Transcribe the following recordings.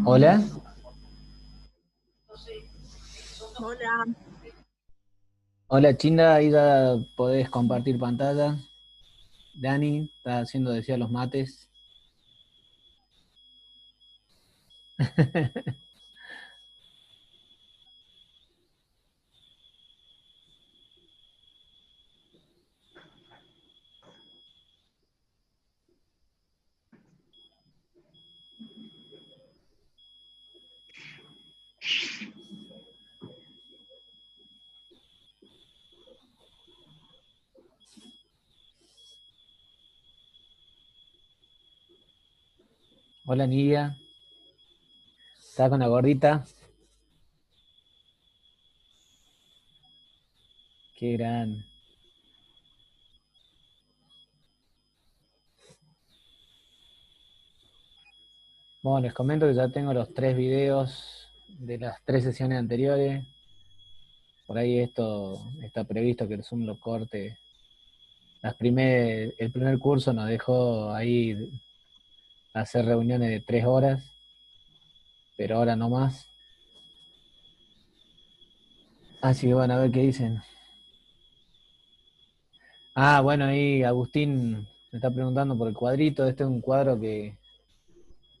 Hola, Hola, hola Chinda, ahí ya podés compartir pantalla. Dani está haciendo decía los mates. Hola Nidia, está con la gordita. Qué gran. Bueno, les comento que ya tengo los 3 videos de las 3 sesiones anteriores. Por ahí esto está previsto que el Zoom lo corte. El primer curso nos dejó ahí hacer reuniones de 3 horas, pero ahora no más. Así que bueno, a ver qué dicen. Ah, bueno, ahí Agustín me está preguntando por el cuadrito. Este es un cuadro que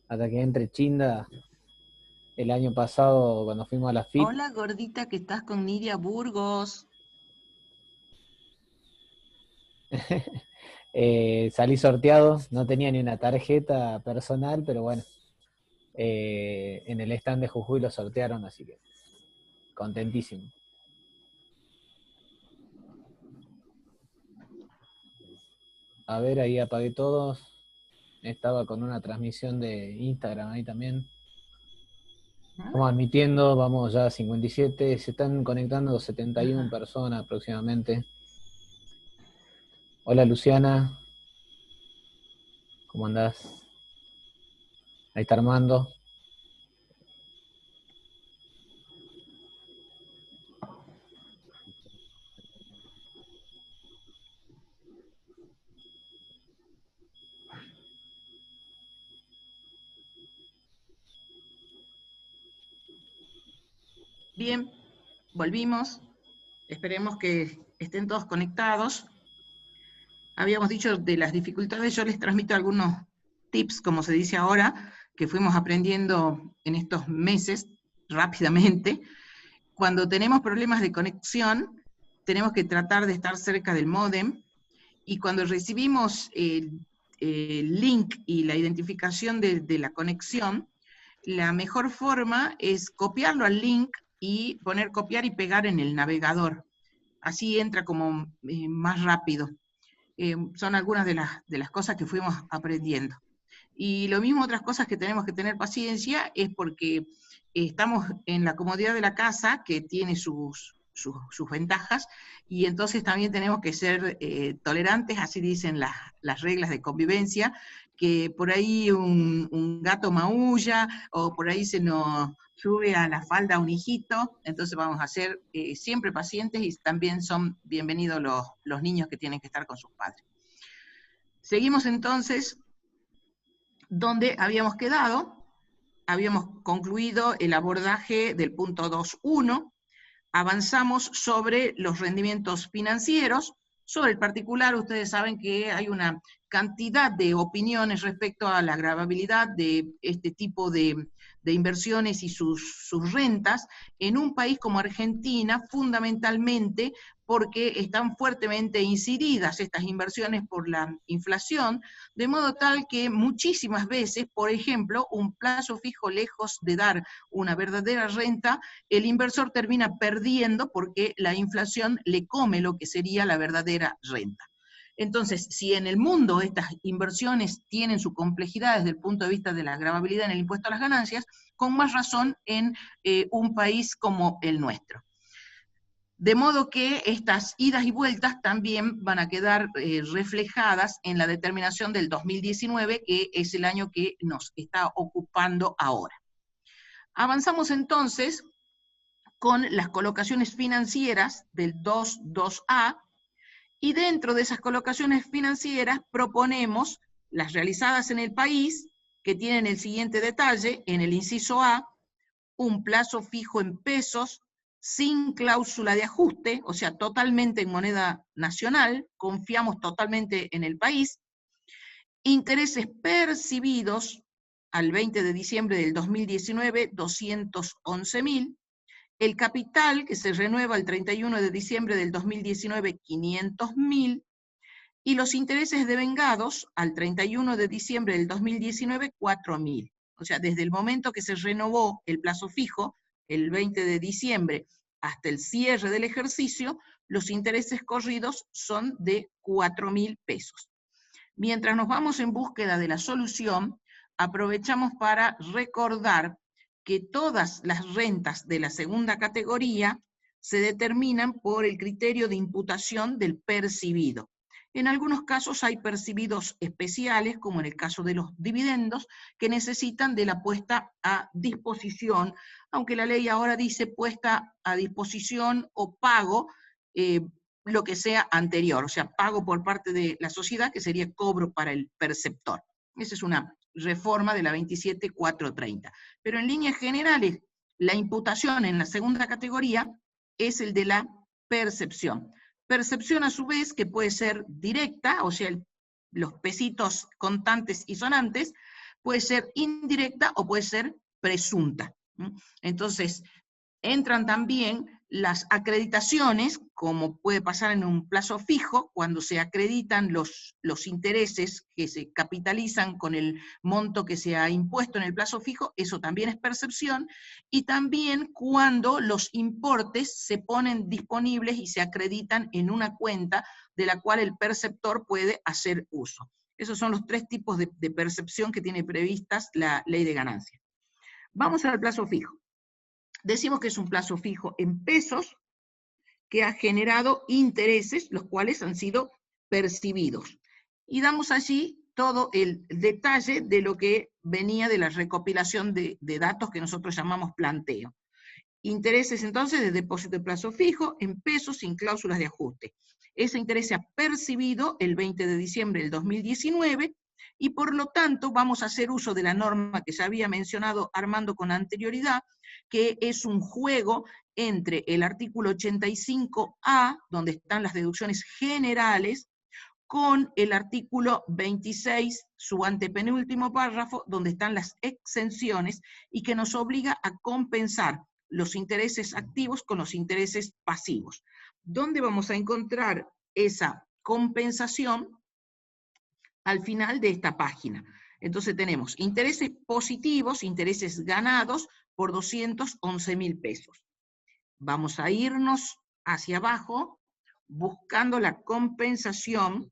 hasta que entre Chinda, el año pasado cuando fuimos a la FIT, hola gordita que estás con Nidia Burgos. salí sorteado, no tenía ni una tarjeta personal, pero bueno, en el stand de Jujuy lo sortearon, así que contentísimo. A ver, ahí apagué todos. Estaba con una transmisión de Instagram ahí también. ¿Mm? Estamos admitiendo, vamos ya a 57, se están conectando 71 Ajá. personas aproximadamente. Hola Luciana, ¿cómo andás? Ahí está Armando. Bien, volvimos. Esperemos que estén todos conectados. Habíamos dicho de las dificultades, yo les transmito algunos tips, como se dice ahora, que fuimos aprendiendo en estos meses rápidamente. Cuando tenemos problemas de conexión, tenemos que tratar de estar cerca del módem. Y cuando recibimos el link y la identificación de la conexión, la mejor forma es copiarlo al link y poner copiar y pegar en el navegador. Así entra como más rápido. Son algunas de las cosas que fuimos aprendiendo. Y lo mismo otras cosas que tenemos que tener paciencia es porque estamos en la comodidad de la casa, que tiene sus ventajas, y entonces también tenemos que ser tolerantes, así dicen las reglas de convivencia, que por ahí un gato maulla, o por ahí se nos sube a la falda un hijito, entonces vamos a ser siempre pacientes, y también son bienvenidos los niños que tienen que estar con sus padres. Seguimos entonces donde habíamos quedado. Habíamos concluido el abordaje del punto 2.1, avanzamos sobre los rendimientos financieros. Sobre el particular, ustedes saben que hay una cantidad de opiniones respecto a la gravabilidad de este tipo de inversiones y sus rentas en un país como Argentina, fundamentalmente porque están fuertemente incididas estas inversiones por la inflación, de modo tal que muchísimas veces, por ejemplo, un plazo fijo lejos de dar una verdadera renta, el inversor termina perdiendo porque la inflación le come lo que sería la verdadera renta. Entonces, si en el mundo estas inversiones tienen su complejidad desde el punto de vista de la gravabilidad en el impuesto a las ganancias, con más razón en un país como el nuestro. De modo que estas idas y vueltas también van a quedar reflejadas en la determinación del 2019, que es el año que nos está ocupando ahora. Avanzamos entonces con las colocaciones financieras del 2.2a, y dentro de esas colocaciones financieras proponemos las realizadas en el país, que tienen el siguiente detalle: en el inciso A, un plazo fijo en pesos, sin cláusula de ajuste, o sea, totalmente en moneda nacional, confiamos totalmente en el país, intereses percibidos al 20 de diciembre del 2019, 211.000, el capital que se renueva el 31 de diciembre del 2019, 500.000, y los intereses devengados al 31 de diciembre del 2019, 4.000. O sea, desde el momento que se renovó el plazo fijo, el 20 de diciembre, hasta el cierre del ejercicio, los intereses corridos son de 4.000 pesos. Mientras nos vamos en búsqueda de la solución, aprovechamos para recordar que todas las rentas de la segunda categoría se determinan por el criterio de imputación del percibido. En algunos casos hay percibidos especiales, como en el caso de los dividendos, que necesitan de la puesta a disposición, aunque la ley ahora dice puesta a disposición o pago, lo que sea anterior, o sea, pago por parte de la sociedad, que sería cobro para el perceptor. Esa es una reforma de la 27.430. Pero en líneas generales, la imputación en la segunda categoría es el de la percepción. Percepción, a su vez, que puede ser directa, o sea, los pesitos contantes y sonantes, puede ser indirecta o puede ser presunta. Entonces, entran también las acreditaciones, como puede pasar en un plazo fijo, cuando se acreditan los intereses que se capitalizan con el monto que se ha impuesto en el plazo fijo, eso también es percepción, y también cuando los importes se ponen disponibles y se acreditan en una cuenta de la cual el perceptor puede hacer uso. Esos son los tres tipos de percepción que tiene previstas la ley de ganancias. Vamos al plazo fijo. Decimos que es un plazo fijo en pesos que ha generado intereses, los cuales han sido percibidos. Y damos allí todo el detalle de lo que venía de la recopilación de datos que nosotros llamamos planteo. Intereses entonces de depósito de plazo fijo en pesos sin cláusulas de ajuste. Ese interés se ha percibido el 20 de diciembre del 2019 y por lo tanto vamos a hacer uso de la norma que ya había mencionado Armando con anterioridad, que es un juego entre el artículo 85A, donde están las deducciones generales, con el artículo 26, su antepenúltimo párrafo, donde están las exenciones, y que nos obliga a compensar los intereses activos con los intereses pasivos. ¿Dónde vamos a encontrar esa compensación? Al final de esta página. Entonces tenemos intereses positivos, intereses ganados por 211.000 pesos. Vamos a irnos hacia abajo buscando la compensación.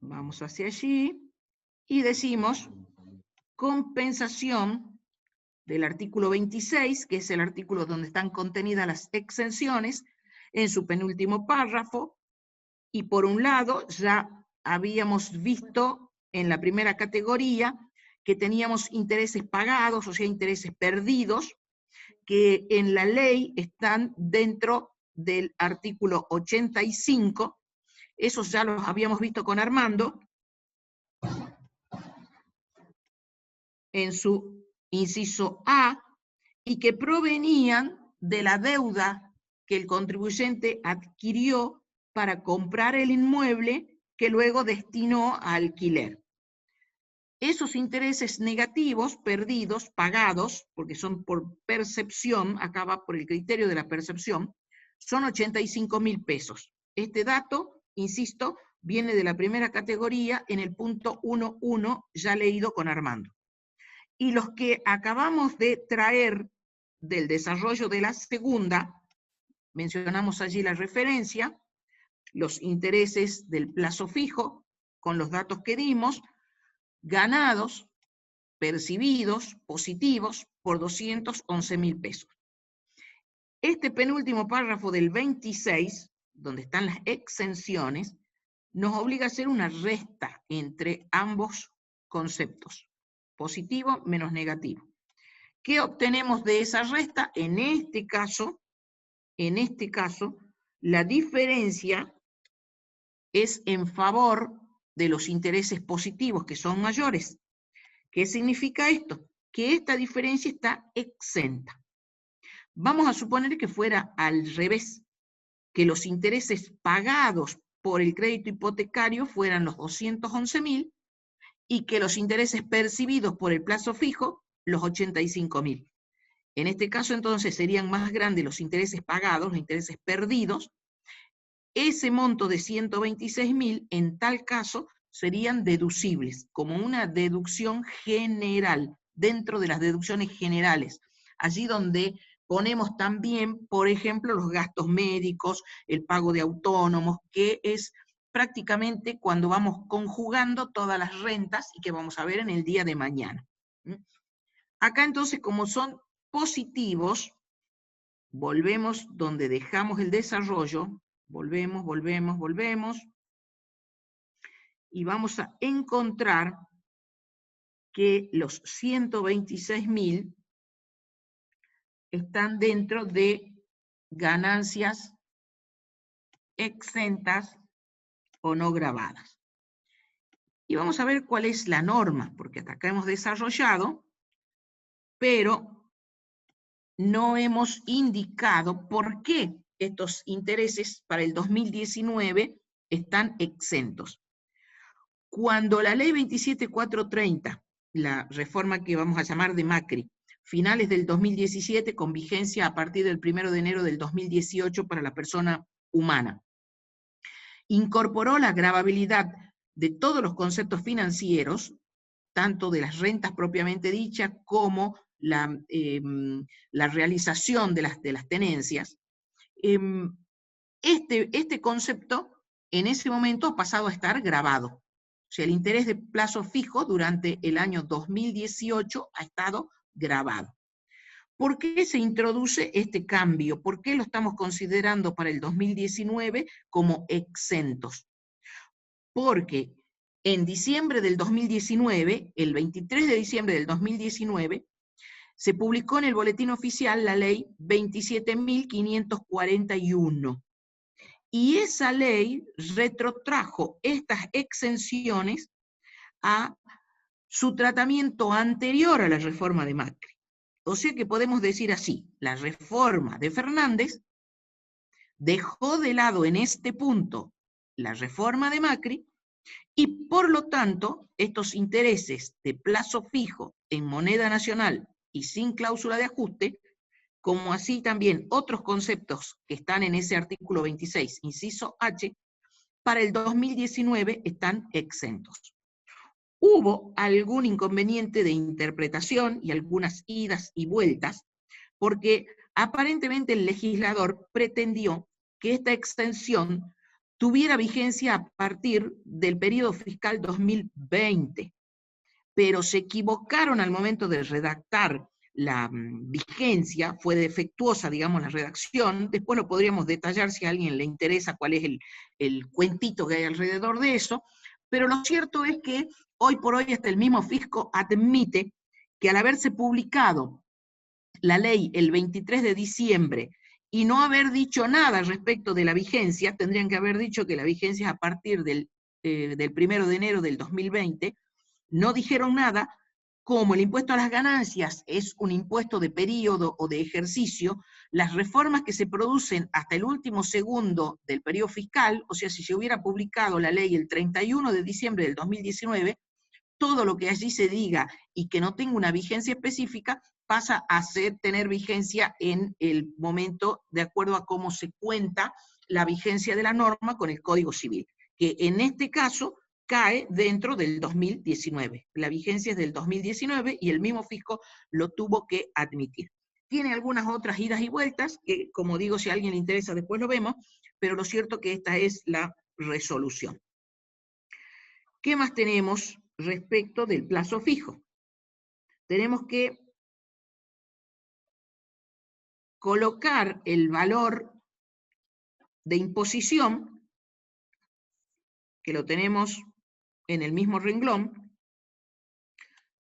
Vamos hacia allí y decimos compensación del artículo 26, que es el artículo donde están contenidas las exenciones, en su penúltimo párrafo. Y por un lado, ya habíamos visto en la primera categoría que teníamos intereses pagados, o sea, intereses perdidos, que en la ley están dentro del artículo 85, esos ya los habíamos visto con Armando, en su inciso A, y que provenían de la deuda que el contribuyente adquirió para comprar el inmueble que luego destinó a alquiler. Esos intereses negativos, perdidos, pagados, porque son por percepción, acá va por el criterio de la percepción, son 85.000 pesos. Este dato, insisto, viene de la primera categoría en el punto 1.1, ya leído con Armando. Y los que acabamos de traer del desarrollo de la segunda, mencionamos allí la referencia, los intereses del plazo fijo, con los datos que dimos, ganados, percibidos, positivos, por 211.000 pesos. Este penúltimo párrafo del 26, donde están las exenciones, nos obliga a hacer una resta entre ambos conceptos, positivo menos negativo. ¿Qué obtenemos de esa resta? En este caso, la diferencia es en favor de los intereses positivos, que son mayores. ¿Qué significa esto? Que esta diferencia está exenta. Vamos a suponer que fuera al revés, que los intereses pagados por el crédito hipotecario fueran los 211.000 y que los intereses percibidos por el plazo fijo, los 85.000. En este caso, entonces, serían más grandes los intereses pagados, los intereses perdidos. Ese monto de 126.000, en tal caso, serían deducibles, como una deducción general, dentro de las deducciones generales, allí donde ponemos también, por ejemplo, los gastos médicos, el pago de autónomos, que es prácticamente cuando vamos conjugando todas las rentas y que vamos a ver en el día de mañana. Acá entonces, como son positivos, volvemos donde dejamos el desarrollo, volvemos, y vamos a encontrar que los 126.000 están dentro de ganancias exentas o no gravadas. Y vamos a ver cuál es la norma, porque hasta acá hemos desarrollado, pero no hemos indicado por qué estos intereses para el 2019 están exentos. Cuando la ley 27430, la reforma que vamos a llamar de Macri, finales del 2017 con vigencia a partir del 1 de enero del 2018 para la persona humana, incorporó la gravabilidad de todos los conceptos financieros, tanto de las rentas propiamente dichas como la realización de las tenencias. Este concepto en ese momento ha pasado a estar gravado. O sea, el interés de plazo fijo durante el año 2018 ha estado gravado. ¿Por qué se introduce este cambio? ¿Por qué lo estamos considerando para el 2019 como exentos? Porque en diciembre del 2019, el 23 de diciembre del 2019, se publicó en el Boletín Oficial la ley 27.541. Y esa ley retrotrajo estas exenciones a su tratamiento anterior a la reforma de Macri. O sea que podemos decir así, la reforma de Fernández dejó de lado en este punto la reforma de Macri y por lo tanto estos intereses de plazo fijo en moneda nacional y sin cláusula de ajuste, como así también otros conceptos que están en ese artículo 26, inciso H, para el 2019 están exentos. Hubo algún inconveniente de interpretación y algunas idas y vueltas, porque aparentemente el legislador pretendió que esta exención tuviera vigencia a partir del periodo fiscal 2020, pero se equivocaron al momento de redactar la vigencia, fue defectuosa, digamos, la redacción. Después lo podríamos detallar si a alguien le interesa cuál es el cuentito que hay alrededor de eso, pero lo cierto es que hoy por hoy hasta el mismo fisco admite que al haberse publicado la ley el 23 de diciembre y no haber dicho nada respecto de la vigencia, tendrían que haber dicho que la vigencia es a partir del 1 de enero del 2020, no dijeron nada, como el impuesto a las ganancias es un impuesto de periodo o de ejercicio, las reformas que se producen hasta el último segundo del periodo fiscal, o sea, si se hubiera publicado la ley el 31 de diciembre del 2019, todo lo que allí se diga y que no tenga una vigencia específica pasa a tener vigencia en el momento de acuerdo a cómo se cuenta la vigencia de la norma con el Código Civil, que en este caso cae dentro del 2019. La vigencia es del 2019 y el mismo fisco lo tuvo que admitir. Tiene algunas otras idas y vueltas, que como digo, si a alguien le interesa después lo vemos, pero lo cierto es que esta es la resolución. ¿Qué más tenemos respecto del plazo fijo? Tenemos que colocar el valor de imposición, que lo tenemos en el mismo renglón.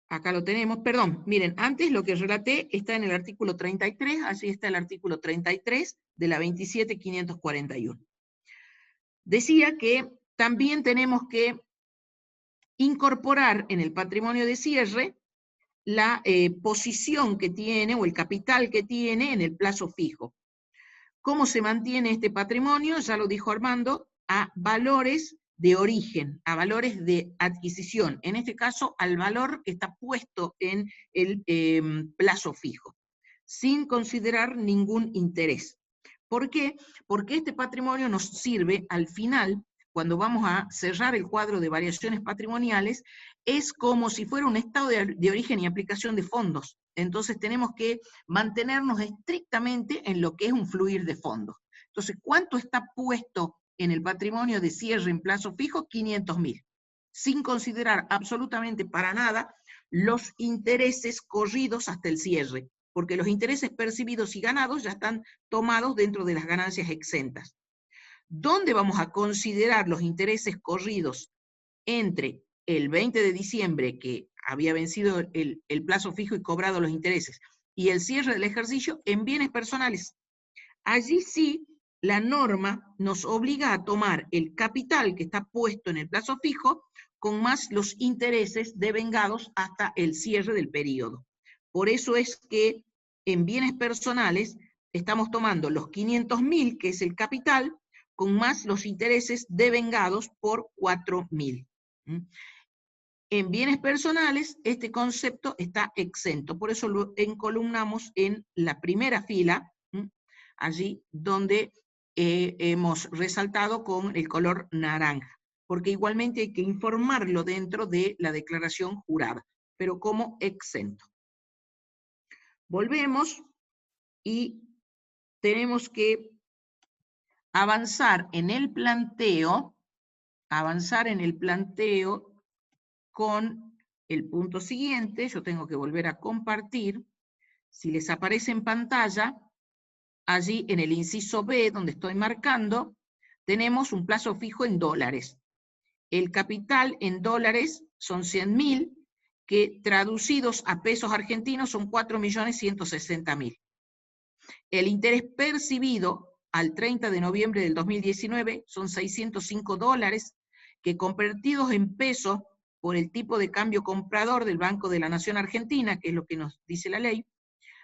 Acá lo tenemos, perdón, miren, antes lo que relaté está en el artículo 33, así está el artículo 33 de la 27.541. Decía que también tenemos que incorporar en el patrimonio de cierre la posición que tiene o el capital que tiene en el plazo fijo. ¿Cómo se mantiene este patrimonio? Ya lo dijo Armando, a valores de origen, a valores de adquisición, en este caso al valor que está puesto en el plazo fijo, sin considerar ningún interés. ¿Por qué? Porque este patrimonio nos sirve al final, cuando vamos a cerrar el cuadro de variaciones patrimoniales, es como si fuera un estado de origen y aplicación de fondos. Entonces tenemos que mantenernos estrictamente en lo que es un fluir de fondos. Entonces, ¿cuánto está puesto en el patrimonio de cierre en plazo fijo? 500.000, sin considerar absolutamente para nada los intereses corridos hasta el cierre, porque los intereses percibidos y ganados ya están tomados dentro de las ganancias exentas. ¿Dónde vamos a considerar los intereses corridos entre el 20 de diciembre, que había vencido el plazo fijo y cobrado los intereses, y el cierre del ejercicio? En bienes personales. Allí sí, la norma nos obliga a tomar el capital que está puesto en el plazo fijo con más los intereses devengados hasta el cierre del periodo. Por eso es que en bienes personales estamos tomando los 500.000, que es el capital, con más los intereses devengados por 4.000. En bienes personales, este concepto está exento, por eso lo encolumnamos en la primera fila, allí donde hemos resaltado con el color naranja, porque igualmente hay que informarlo dentro de la declaración jurada, pero como exento. Volvemos y tenemos que avanzar en el planteo con el punto siguiente. Yo tengo que volver a compartir. Si les aparece en pantalla, allí en el inciso B, donde estoy marcando, tenemos un plazo fijo en dólares. El capital en dólares son 100.000, que traducidos a pesos argentinos son 4.160.000. El interés percibido al 30 de noviembre del 2019 son 605 dólares, que convertidos en pesos por el tipo de cambio comprador del Banco de la Nación Argentina, que es lo que nos dice la ley,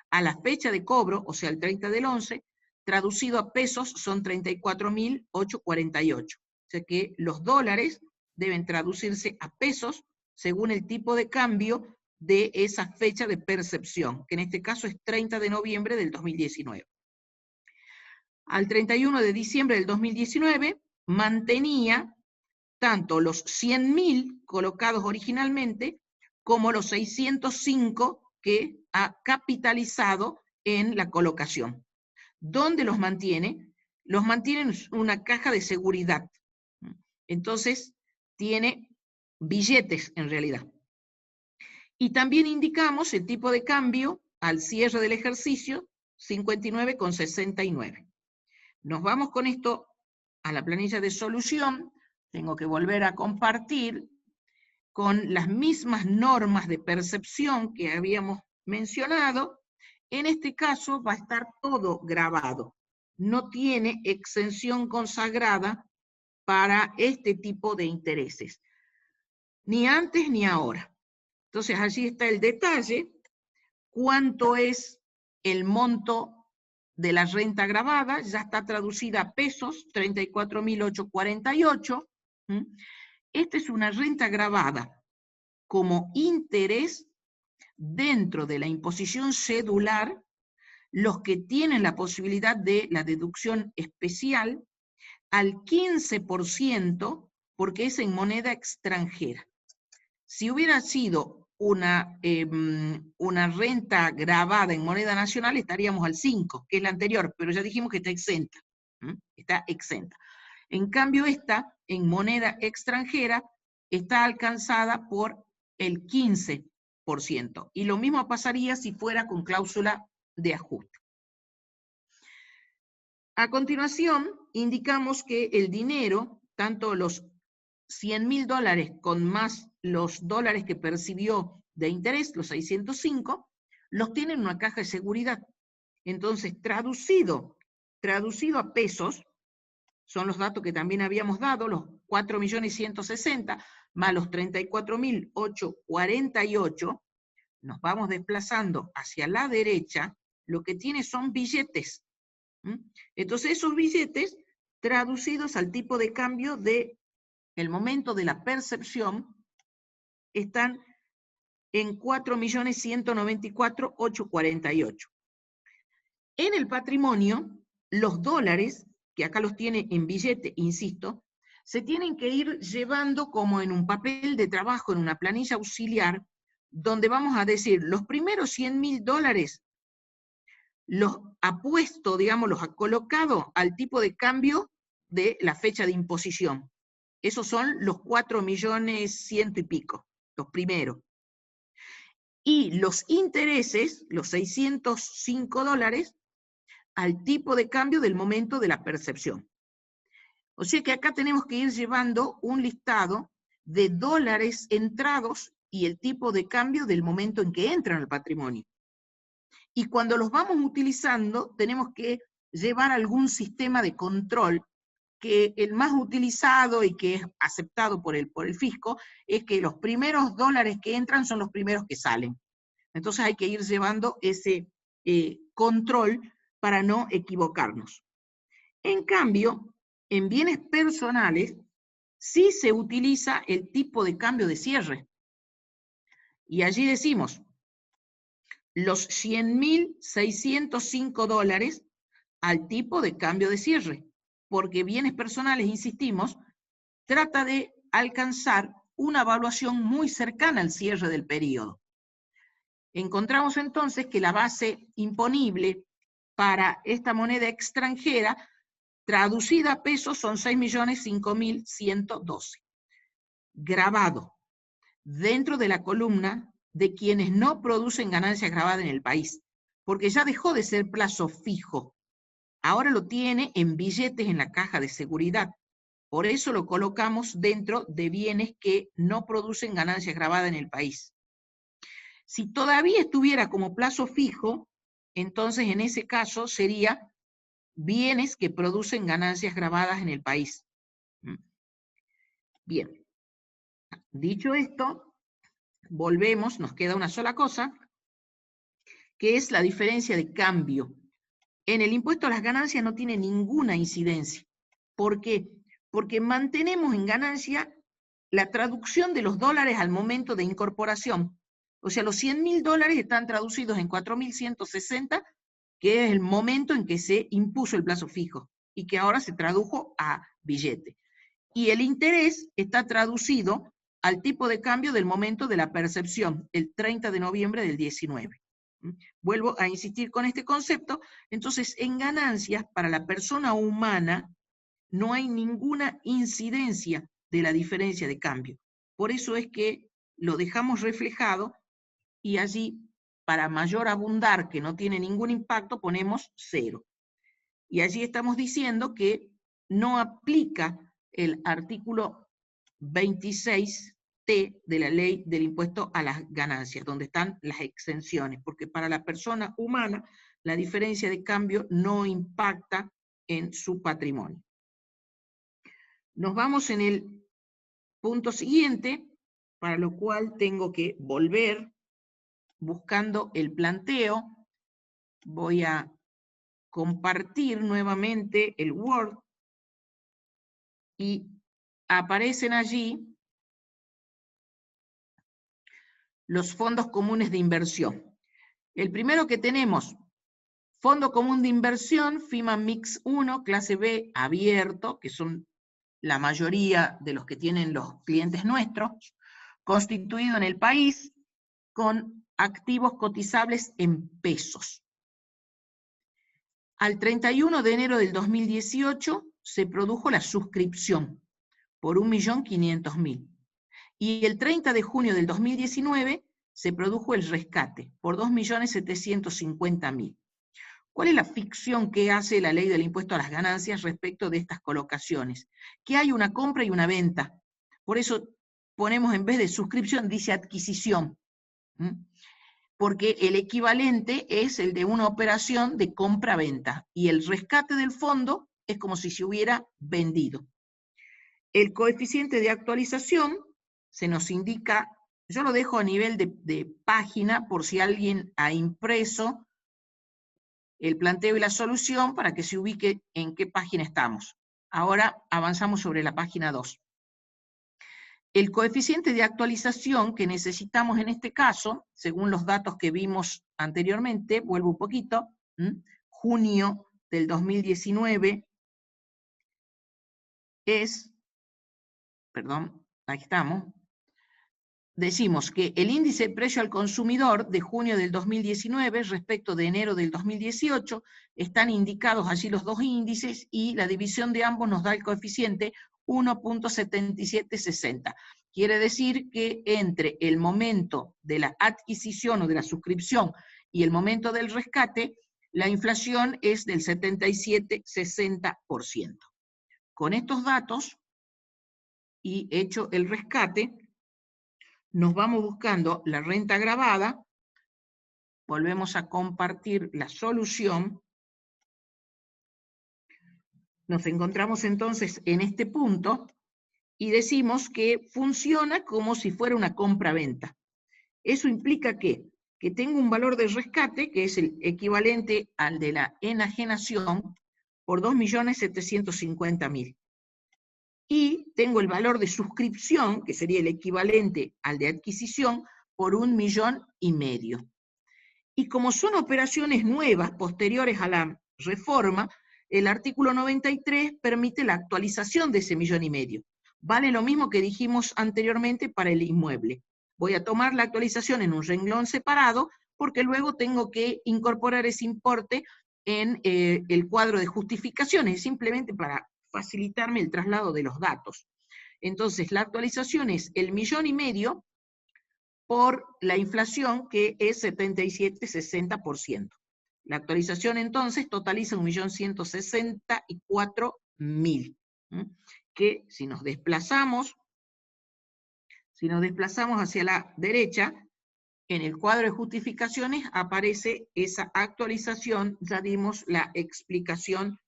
a la fecha de cobro, o sea, el 30 del 11, traducido a pesos son 34.848. O sea que los dólares deben traducirse a pesos según el tipo de cambio de esa fecha de percepción, que en este caso es 30 de noviembre del 2019. Al 31 de diciembre del 2019 mantenía tanto los 100.000 colocados originalmente como los 605 que ha capitalizado en la colocación. ¿Dónde los mantiene? Los mantiene en una caja de seguridad. Entonces, tiene billetes en realidad. Y también indicamos el tipo de cambio al cierre del ejercicio, 59,69. Nos vamos con esto a la planilla de solución. Tengo que volver a compartir con las mismas normas de percepción que habíamos mencionado. En este caso va a estar todo grabado. No tiene exención consagrada para este tipo de intereses, ni antes ni ahora. Entonces allí está el detalle, cuánto es el monto de la renta gravada, ya está traducida a pesos, 34.848. Esta es una renta gravada como interés dentro de la imposición cedular. Los que tienen la posibilidad de la deducción especial al 15%, porque es en moneda extranjera. Si hubiera sido una renta gravada en moneda nacional, estaríamos al 5%, que es la anterior, pero ya dijimos que está exenta. Está exenta. En cambio, esta, en moneda extranjera, está alcanzada por el 15%. Y lo mismo pasaría si fuera con cláusula de ajuste. A continuación, indicamos que el dinero, tanto los $100.000 con más los dólares que percibió de interés, los 605, los tiene en una caja de seguridad. Entonces, traducido a pesos, son los datos que también habíamos dado, los 4.160.000 más los 34.848, nos vamos desplazando hacia la derecha, lo que tiene son billetes. Entonces esos billetes traducidos al tipo de cambio de el momento de la percepción están en 4.194.848. En el patrimonio, los dólares, que acá los tiene en billete, insisto, se tienen que ir llevando como en un papel de trabajo, en una planilla auxiliar, donde vamos a decir, los primeros $100.000 los ha puesto, digamos, los ha colocado al tipo de cambio de la fecha de imposición. Esos son los 4.100.000 y pico, los primeros. Y los intereses, los $605, al tipo de cambio del momento de la percepción. O sea que acá tenemos que ir llevando un listado de dólares entrados y el tipo de cambio del momento en que entran al patrimonio. Y cuando los vamos utilizando, tenemos que llevar algún sistema de control, que el más utilizado y que es aceptado por el fisco, es que los primeros dólares que entran son los primeros que salen. Entonces hay que ir llevando ese control para no equivocarnos. En cambio, en bienes personales, sí se utiliza el tipo de cambio de cierre. Y allí decimos, los $100.605 al tipo de cambio de cierre, porque bienes personales, insistimos, trata de alcanzar una evaluación muy cercana al cierre del periodo. Encontramos entonces que la base imponible para esta moneda extranjera, traducida a pesos, son 6.005.112. Grabado dentro de la columna de quienes no producen ganancias grabadas en el país, porque ya dejó de ser plazo fijo. Ahora lo tiene en billetes en la caja de seguridad. Por eso lo colocamos dentro de bienes que no producen ganancias grabadas en el país. Si todavía estuviera como plazo fijo, entonces en ese caso sería bienes que producen ganancias grabadas en el país. Bien. Dicho esto, volvemos, nos queda una sola cosa, que es la diferencia de cambio. En el impuesto a las ganancias no tiene ninguna incidencia. ¿Por qué? Porque mantenemos en ganancia la traducción de los dólares al momento de incorporación. O sea, los $100.000 están traducidos en 4.160, que es el momento en que se impuso el plazo fijo y que ahora se tradujo a billete. Y el interés está traducido al tipo de cambio del momento de la percepción, el 30 de noviembre del 19. Vuelvo a insistir con este concepto. Entonces, en ganancias, para la persona humana, no hay ninguna incidencia de la diferencia de cambio. Por eso es que lo dejamos reflejado y allí, para mayor abundar, que no tiene ningún impacto, ponemos 0. Y allí estamos diciendo que no aplica el artículo 26T de la ley del impuesto a las ganancias, donde están las exenciones, porque para la persona humana la diferencia de cambio no impacta en su patrimonio. Nos vamos en el punto siguiente, para lo cual tengo que volver buscando el planteo. Voy a compartir nuevamente el Word y aparecen allí los fondos comunes de inversión. El primero que tenemos, Fondo Común de Inversión, FIMA Mix 1, clase B, abierto, que son la mayoría de los que tienen los clientes nuestros, constituido en el país con activos cotizables en pesos. Al 31 de enero del 2018 se produjo la suscripción por 1.500.000. Y el 30 de junio del 2019 se produjo el rescate por 2.750.000. ¿Cuál es la ficción que hace la ley del impuesto a las ganancias respecto de estas colocaciones? Que hay una compra y una venta. Por eso ponemos en vez de suscripción, dice adquisición. Porque el equivalente es el de una operación de compra-venta. Y el rescate del fondo es como si se hubiera vendido. El coeficiente de actualización se nos indica, yo lo dejo a nivel de página por si alguien ha impreso el planteo y la solución para que se ubique en qué página estamos. Ahora avanzamos sobre la página 2. El coeficiente de actualización que necesitamos en este caso, según los datos que vimos anteriormente, vuelvo un poquito, junio del 2019 es, perdón, ahí estamos, decimos que el índice de precio al consumidor de junio del 2019 respecto de enero del 2018, están indicados allí los dos índices y la división de ambos nos da el coeficiente 1.7760. Quiere decir que entre el momento de la adquisición o de la suscripción y el momento del rescate, la inflación es del 77,60%. Con estos datos y hecho el rescate, nos vamos buscando la renta gravada, volvemos a compartir la solución, nos encontramos entonces en este punto y decimos que funciona como si fuera una compra-venta. Eso implica que tengo un valor de rescate, que es el equivalente al de la enajenación, por 2.750.000. Y tengo el valor de suscripción, que sería el equivalente al de adquisición, por 1,5 millones. Y como son operaciones nuevas, posteriores a la reforma, el artículo 93 permite la actualización de ese 1,5 millones. Vale lo mismo que dijimos anteriormente para el inmueble. Voy a tomar la actualización en un renglón separado, porque luego tengo que incorporar ese importe en el cuadro de justificaciones, simplemente para facilitarme el traslado de los datos. Entonces, la actualización es el 1,5 millones por la inflación, que es 77,60%. La actualización entonces totaliza 1.164.000, que si nos desplazamos hacia la derecha, en el cuadro de justificaciones aparece esa actualización, ya dimos la explicación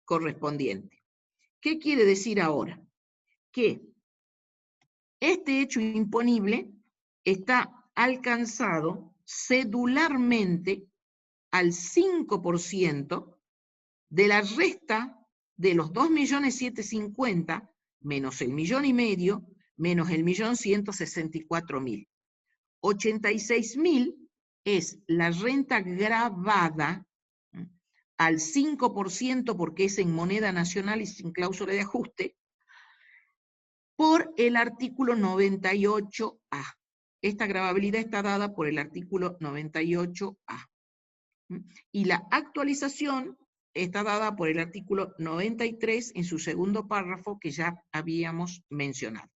correspondiente. ¿Qué quiere decir ahora? Que este hecho imponible está alcanzado cedularmente al 5% de la resta de los 2.750.000 menos el 1,5 millones menos el 1.164.000. 86.000 es la renta gravada al 5% porque es en moneda nacional y sin cláusula de ajuste, por el artículo 98A. Esta gravabilidad está dada por el artículo 98A. Y la actualización está dada por el artículo 93 en su segundo párrafo que ya habíamos mencionado.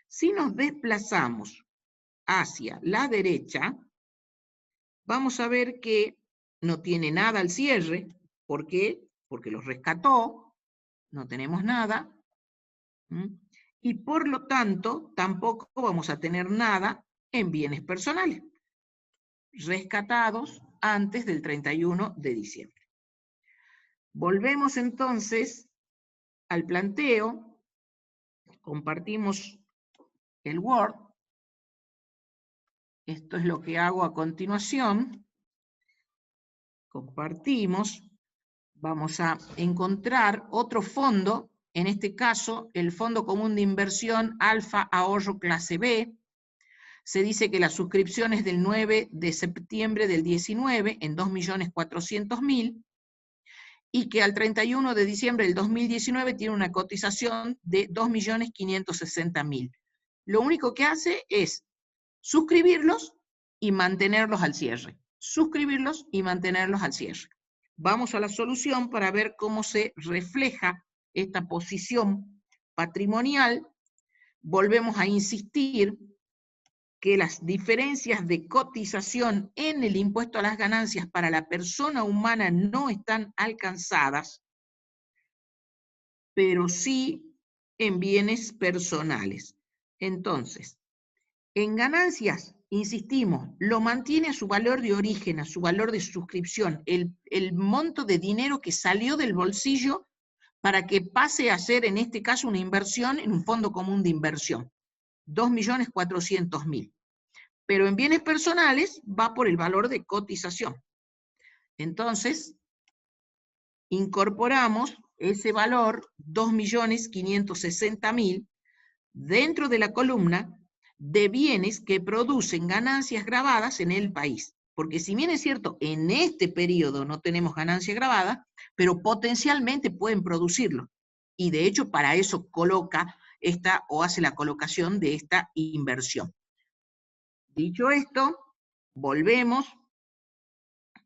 Si nos desplazamos hacia la derecha, vamos a ver que no tiene nada al cierre. ¿Por qué? Porque los rescató, no tenemos nada. Y por lo tanto, tampoco vamos a tener nada en bienes personales, rescatados antes del 31 de diciembre. Volvemos entonces al planteo, compartimos el Word, Esto es lo que hago a continuación. Compartimos. Vamos a encontrar otro fondo, en este caso el Fondo Común de Inversión Alfa Ahorro Clase B. Se dice que la suscripción es del 9 de septiembre del 19 en 2.400.000 y que al 31 de diciembre del 2019 tiene una cotización de 2.560.000. Lo único que hace es suscribirlos y mantenerlos al cierre. Suscribirlos y mantenerlos al cierre. Vamos a la solución para ver cómo se refleja esta posición patrimonial. Volvemos a insistir que las diferencias de cotización en el impuesto a las ganancias para la persona humana no están alcanzadas, pero sí en bienes personales. Entonces, en ganancias, insistimos, lo mantiene a su valor de origen, a su valor de suscripción, el monto de dinero que salió del bolsillo para que pase a ser, en este caso, una inversión en un fondo común de inversión, 2.400.000. Pero en bienes personales va por el valor de cotización. Entonces, incorporamos ese valor, 2.560.000, dentro de la columna de bienes que producen ganancias grabadas en el país. Porque si bien es cierto, en este periodo no tenemos ganancia grabada, pero potencialmente pueden producirlo. Y de hecho, para eso coloca esta, o hace la colocación de esta inversión. Dicho esto, volvemos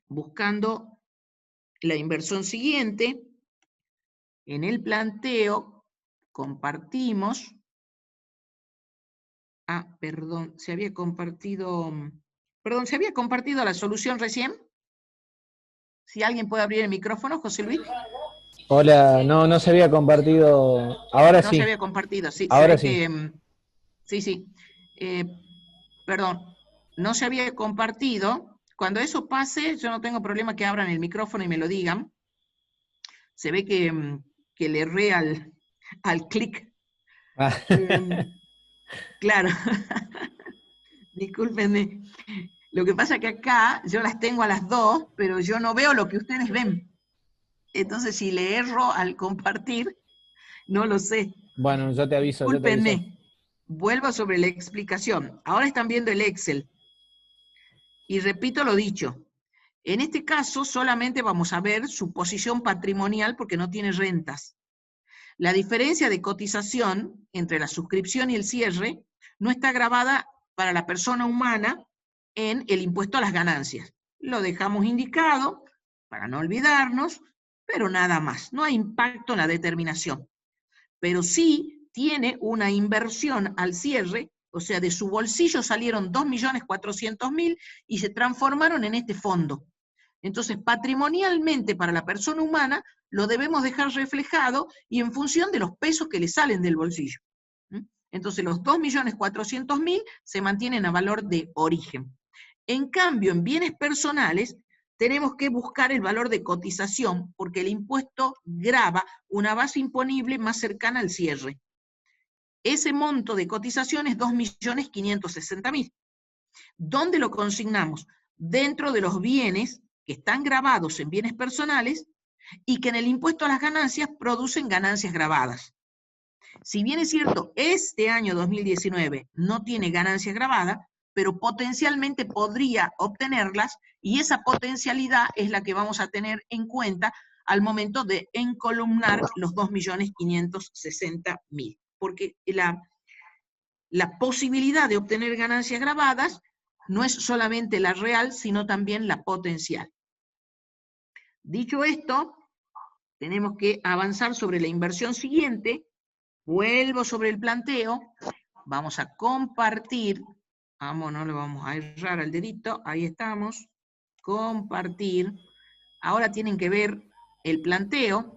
buscando la inversión siguiente. En el planteo compartimos. Perdón, se había compartido la solución recién. Si alguien puede abrir el micrófono, José Luis. Hola, no se había compartido. Ahora sí. No se había compartido, sí. Ahora sí. Sí. Perdón, no se había compartido. Cuando eso pase, yo no tengo problema que abran el micrófono y me lo digan. Se ve que le erré al clic. Claro. Discúlpenme. Lo que pasa es que acá yo las tengo a las dos, pero yo no veo lo que ustedes ven. Entonces, si le erro al compartir, no lo sé. Bueno, yo te aviso. Discúlpenme. Vuelvo sobre la explicación. Ahora están viendo el Excel. Y repito lo dicho. En este caso, solamente vamos a ver su posición patrimonial porque no tiene rentas. La diferencia de cotización entre la suscripción y el cierre no está grabada para la persona humana en el impuesto a las ganancias. Lo dejamos indicado para no olvidarnos, pero nada más. No hay impacto en la determinación. Pero sí tiene una inversión al cierre, o sea, de su bolsillo salieron 2.400.000 y se transformaron en este fondo. Entonces, patrimonialmente para la persona humana lo debemos dejar reflejado y en función de los pesos que le salen del bolsillo. Entonces, los 2.400.000 se mantienen a valor de origen. En cambio, en bienes personales, tenemos que buscar el valor de cotización porque el impuesto grava una base imponible más cercana al cierre. Ese monto de cotización es 2.560.000. ¿Dónde lo consignamos? Dentro de los bienes que están gravados en bienes personales y que en el impuesto a las ganancias producen ganancias gravadas. Si bien es cierto, este año 2019 no tiene ganancias grabadas, pero potencialmente podría obtenerlas y esa potencialidad es la que vamos a tener en cuenta al momento de encolumnar los 2.560.000. Porque la posibilidad de obtener ganancias grabadas no es solamente la real, sino también la potencial. Dicho esto, tenemos que avanzar sobre la inversión siguiente. Vuelvo sobre el planteo. Vamos a compartir. Vamos, no le vamos a errar al dedito. Ahí estamos. Compartir. Ahora tienen que ver el planteo.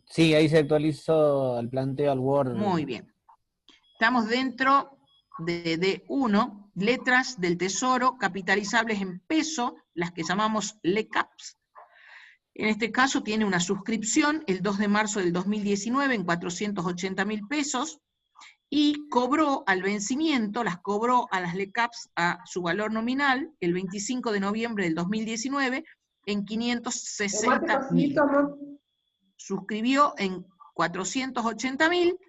Sí, ahí se actualizó el planteo al Word. Muy bien. Estamos dentro de D1, letras del Tesoro capitalizables en peso, las que llamamos LECAPs. En este caso tiene una suscripción el 2 de marzo del 2019 en 480.000 pesos y cobró al vencimiento, las cobró a las LECAPs a su valor nominal el 25 de noviembre del 2019 en 560.000. Suscribió en 480.000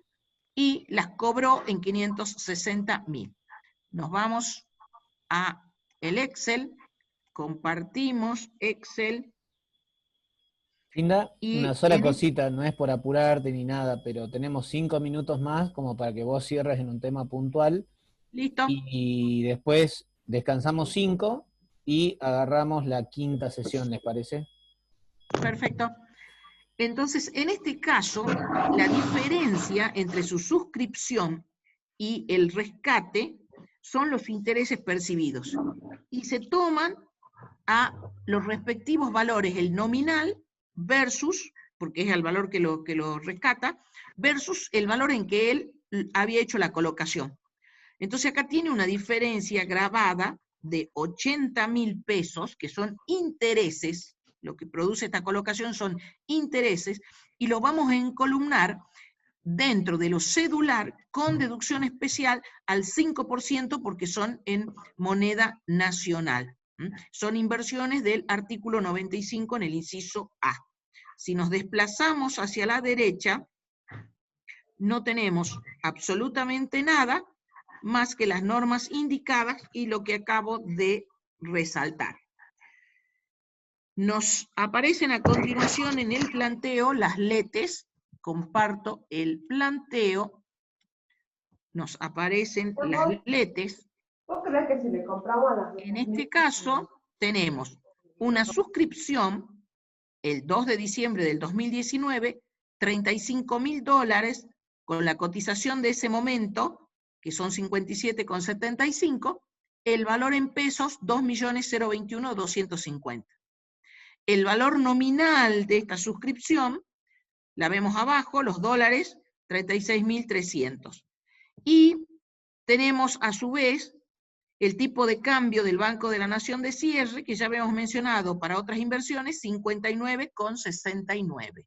y las cobró en 560.000. Nos vamos a el Excel, compartimos Excel. Linda, Y una sola cosita, no es por apurarte ni nada, pero tenemos 5 minutos más como para que vos cierres en un tema puntual. Listo. Y después descansamos 5 y agarramos la quinta sesión, ¿les parece? Perfecto. Entonces, en este caso, la diferencia entre su suscripción y el rescate son los intereses percibidos. Y se toman a los respectivos valores, el nominal versus, porque es el valor que lo rescata, versus el valor en que él había hecho la colocación. Entonces acá tiene una diferencia grabada de 80.000 pesos, que son intereses, lo que produce esta colocación son intereses, y lo vamos a encolumnar dentro de lo cedular con deducción especial al 5% porque son en moneda nacional. Son inversiones del artículo 95 en el inciso A. Si nos desplazamos hacia la derecha, no tenemos absolutamente nada más que las normas indicadas y lo que acabo de resaltar. Nos aparecen a continuación en el planteo las letes. Comparto el planteo. Nos aparecen las letes. ¿Vos crees que si le compramos a las... En este caso, tenemos una suscripción, el 2 de diciembre del 2019, $35.000, con la cotización de ese momento, que son 57,75, el valor en pesos, 2.021.250. El valor nominal de esta suscripción, la vemos abajo, los dólares, 36.300. Y tenemos a su vez el tipo de cambio del Banco de la Nación de cierre, que ya habíamos mencionado para otras inversiones, 59,69.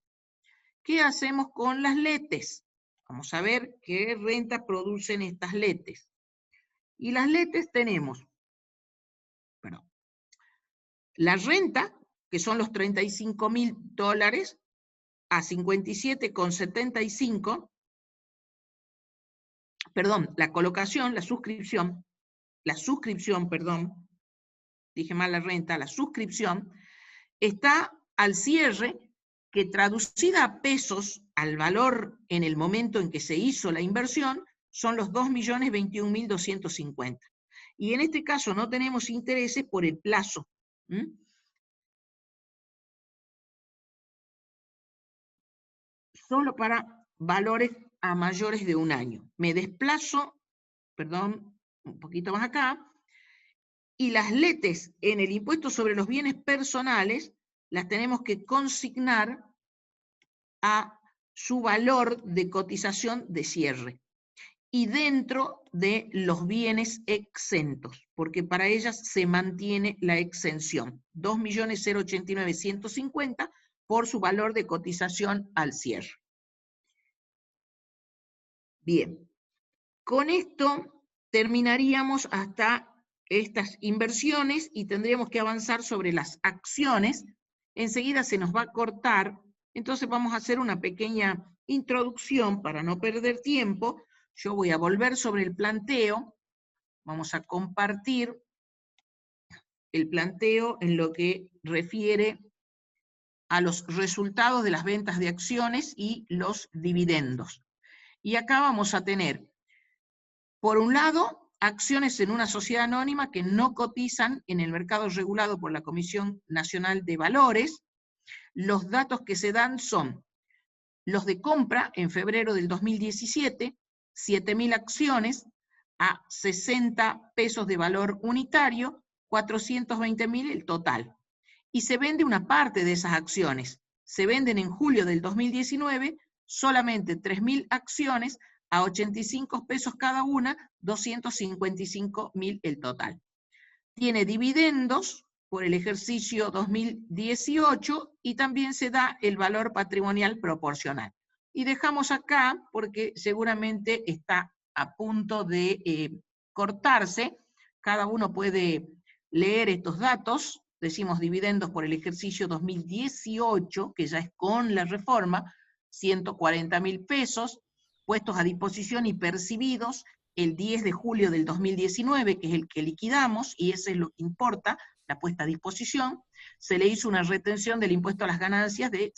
¿Qué hacemos con las letes? Vamos a ver qué renta producen estas letes. Y las letes tenemos, la renta, que son los $35.000, a 57,75, perdón, la colocación, la suscripción, perdón, dije mal la renta, la suscripción, está al cierre, que traducida a pesos, al valor en el momento en que se hizo la inversión, son los 2.021.250. Y en este caso no tenemos intereses por el plazo. Solo para valores a mayores de un año. Me desplazo, perdón, un poquito más acá, y las letes en el impuesto sobre los bienes personales las tenemos que consignar a su valor de cotización de cierre y dentro de los bienes exentos, porque para ellas se mantiene la exención, 2.089.150 por su valor de cotización al cierre. Bien, con esto terminaríamos hasta estas inversiones y tendríamos que avanzar sobre las acciones. Enseguida se nos va a cortar, entonces vamos a hacer una pequeña introducción para no perder tiempo. Yo voy a volver sobre el planteo, vamos a compartir el planteo en lo que refiere a los resultados de las ventas de acciones y los dividendos. Y acá vamos a tener, por un lado, acciones en una sociedad anónima que no cotizan en el mercado regulado por la Comisión Nacional de Valores. Los datos que se dan son los de compra en febrero del 2017, 7.000 acciones a 60 pesos de valor unitario, 420.000 el total. Y se vende una parte de esas acciones. Se venden en julio del 2019 solamente 3.000 acciones a 85 pesos cada una, 255.000 el total. Tiene dividendos por el ejercicio 2018 y también se da el valor patrimonial proporcional. Y dejamos acá porque seguramente está a punto de cortarse. Cada uno puede leer estos datos. Decimos dividendos por el ejercicio 2018, que ya es con la reforma, 140.000 pesos, puestos a disposición y percibidos el 10 de julio del 2019, que es el que liquidamos, y ese es lo que importa, la puesta a disposición. Se le hizo una retención del impuesto a las ganancias de